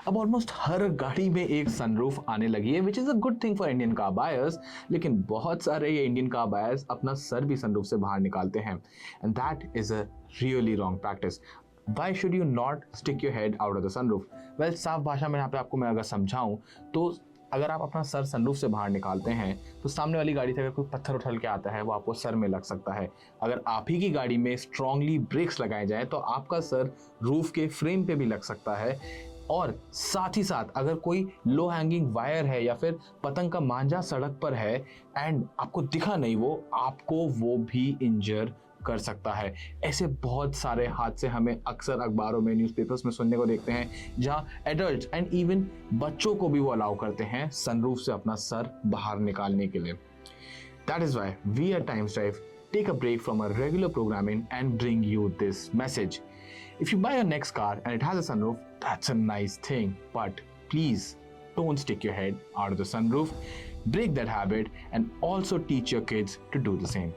अब ऑलमोस्ट हर गाड़ी में एक सनरूफ आने लगी है, which is a good thing for Indian car buyers. लेकिन बहुत सारे ये इंडियन कार बायर्स अपना सर भी सनरूफ से बाहर निकालते हैं, and that is a really wrong practice. Why should you not stick your head out of the sunroof? Well, साफ भाषा में यहाँ पे आपको मैं अगर समझाऊं तो अगर आप अपना सर सनरूफ से बाहर निकालते हैं तो सामने वाली गाड़ी से अगर कोई पत्थर उछल के आता है वो आपको सर में लग सकता है। अगर आप ही की गाड़ी में स्ट्रांगली ब्रेक्स लगाए जाए तो आपका सर रूफ के फ्रेम पे भी लग सकता है। और साथ ही साथ अगर कोई लो हैंगिंग वायर है या फिर पतंग का मांझा सड़क पर है एंड आपको दिखा नहीं, वो आपको वो भी इंजर कर सकता है। ऐसे बहुत सारे हादसे हमें अक्सर अखबारों में, न्यूज़पेपर्स में सुनने को देखते हैं, जहां एडल्ट्स एंड इवन बच्चों को भी वो अलाउ करते हैं सनरूफ से अपना सर बाहर निकालने के लिए। That is why we at times drive take a break from our regular programming and bring you this message. If you buy your next car and it has a sunroof, that's a nice thing, but please don't stick your head out of the sunroof. Break that habit and also teach your kids to do the same.